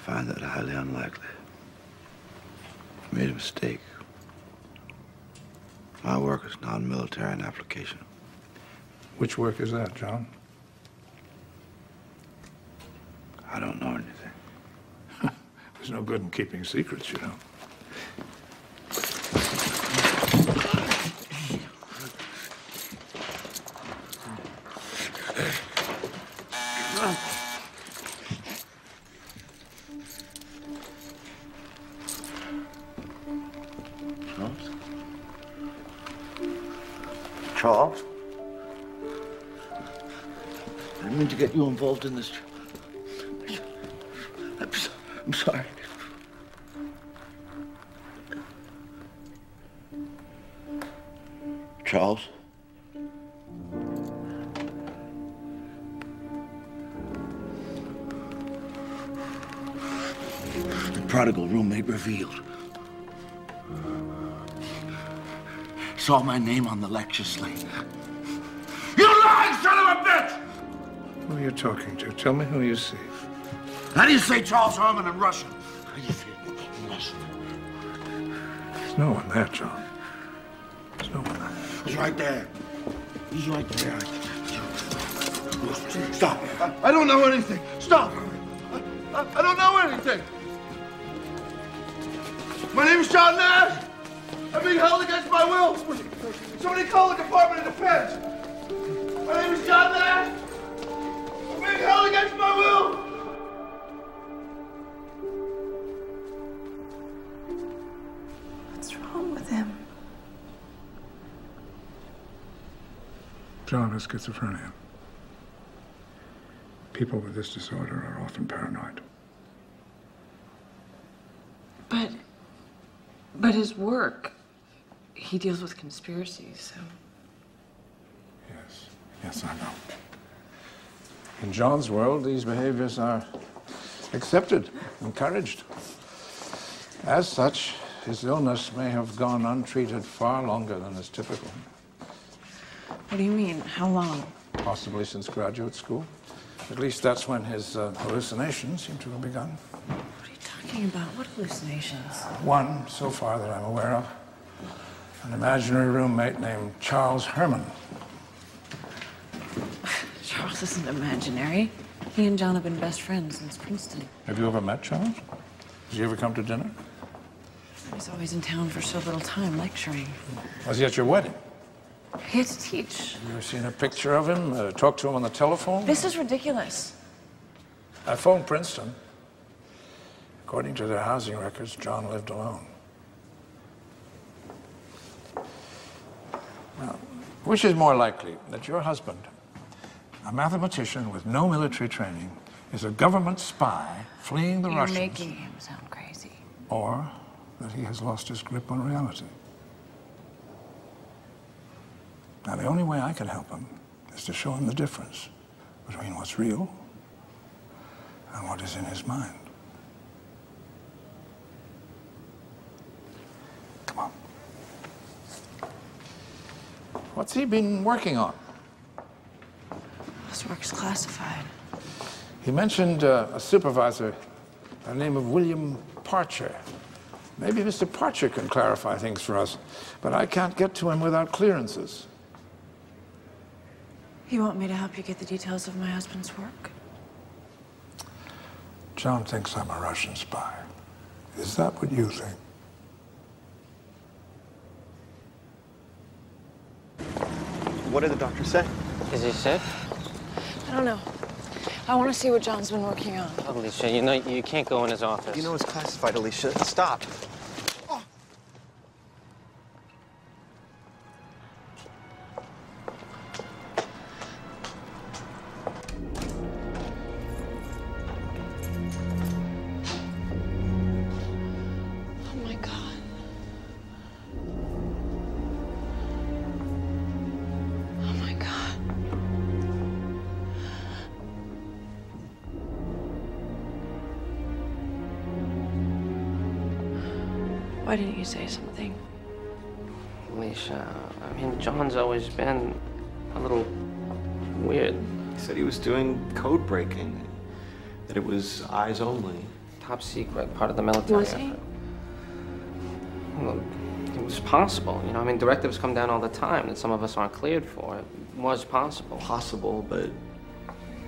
find that highly unlikely. I made a mistake. My work is non-military in application. Which work is that, John? I don't know anything. There's no good in keeping secrets, you know. Charles? I didn't mean to get you involved in this. I'm sorry. Charles? The prodigal roommate revealed. Saw my name on the lecture slate. You lying son of a bitch! Who are you talking to? Tell me who you see. How do you say Charles Herman in Russian? How do you say it in Russian? There's no one there, John. There's no one there. He's right there. He's right there. Stop. I don't know anything. Stop. I don't know anything. My name is John Nash. I'm being held against my will. Somebody call the Department of Defense. My name is John Nash. I'm being held against my will. What's wrong with him? John has schizophrenia. People with this disorder are often paranoid. But his work, he deals with conspiracies, so... Yes, I know. In John's world, these behaviors are accepted, encouraged. As such, his illness may have gone untreated far longer than is typical. What do you mean? How long? Possibly since graduate school. At least that's when his hallucinations seem to have begun. What are you talking about? What hallucinations? One, so far that I'm aware of. An imaginary roommate named Charles Herman. Charles isn't imaginary. He and John have been best friends since Princeton. Have you ever met Charles? Does he ever come to dinner? He's always in town for so little time, lecturing. Was he at your wedding? He had to teach. You ever seen a picture of him? Talked to him on the telephone? This is ridiculous. I phoned Princeton. According to their housing records, John lived alone. Now, which is more likely, that your husband, a mathematician with no military training, is a government spy fleeing the Russians? You're making him sound crazy. Or that he has lost his grip on reality? Now, the only way I can help him is to show him the difference between what's real and what is in his mind. Come on. What's he been working on? His work's classified. He mentioned a supervisor by the name of William Parcher. Maybe Mr. Parcher can clarify things for us, but I can't get to him without clearances. You want me to help you get the details of my husband's work? John thinks I'm a Russian spy. Is that what you think? What did the doctor say? Is he sick? I don't know. I want to see what John's been working on. Alicia, you know you can't go in his office. You know it's classified, Alicia. Stop. Oh my God. Oh my God. Why didn't you say something? Alicia, I mean, John's always been a little weird. He said he was doing code breaking, that it was eyes only. top secret, part of the military. Was he? Well, it was possible, you know. I mean, directives come down all the time that some of us aren't cleared for. It was possible. Possible, but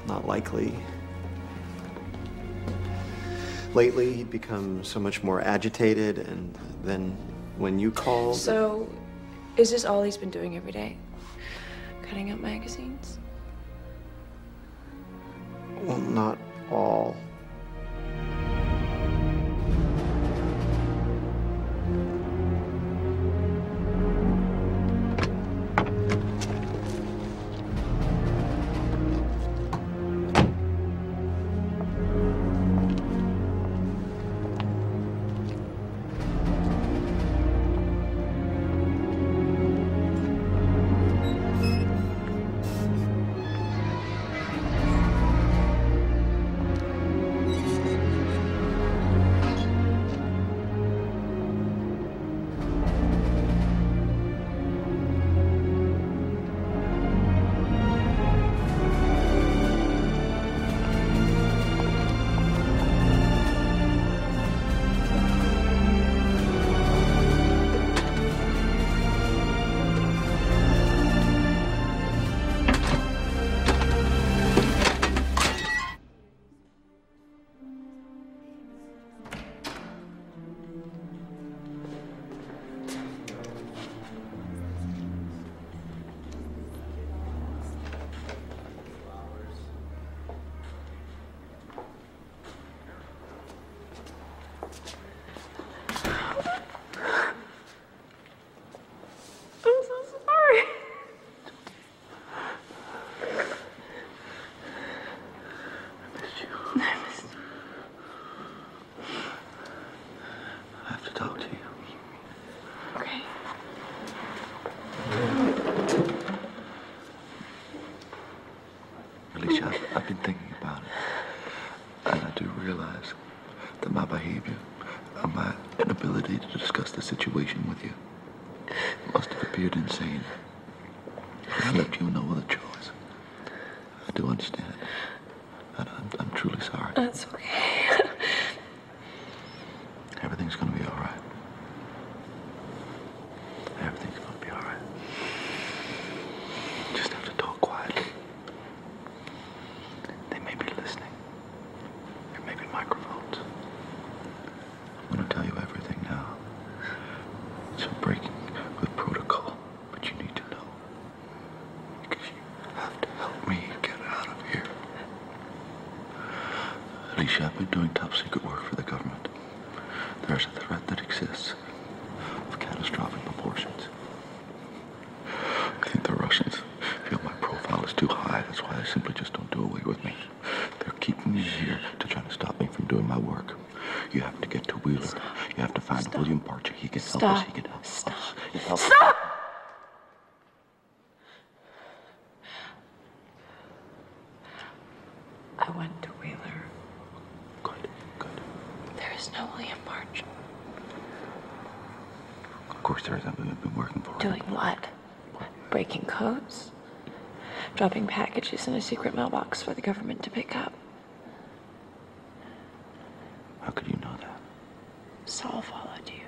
not likely. Lately, he'd become so much more agitated, and then when you called... So, is this all he's been doing every day? Cutting up magazines? Well, not all. Alicia, I've been thinking about it, and I do realize that my behavior and my inability to discuss the situation with you must have appeared insane. I left you no other choice. I do understand, and I'm truly sorry. That's okay. Everything's gonna be all right. Everything's gonna be all right. Just have to talk quietly. They may be listening. There may be microphones. I'm gonna tell you everything now. It's a breaking with protocol, but you need to know. Because you have to help me get out of here. Alicia, I've been doing top secret work for the government. There's a threat that exists of catastrophic proportions. I think the Russians feel my profile is too high. That's why they simply just don't do away with me. They're keeping me here to try to stop me from doing my work. You have to get to Wheeler. Stop. You have to find Stop. William Parcher. He can help Stop. us. He can help Stop. us. He can help Stop! I went to Wheeler. Good, good. There is no William Parcher. Of course there is. I've been working for it. Doing what? Breaking codes? Dropping packages in a secret mailbox for the government to pick up. How could you know that? Saul followed you.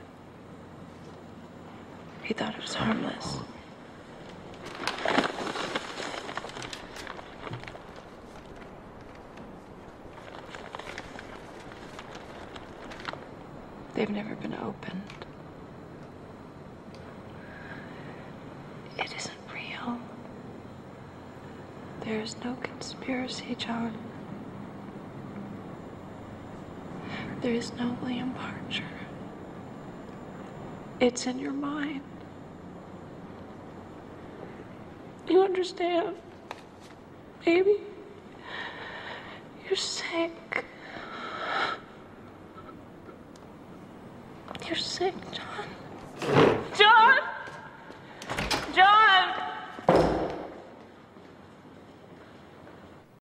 He thought it was harmless. They've never been opened. It isn't real. There is no conspiracy, John. There is no William Parcher. It's in your mind. You understand? Baby? You're sick. You're sick, John. John!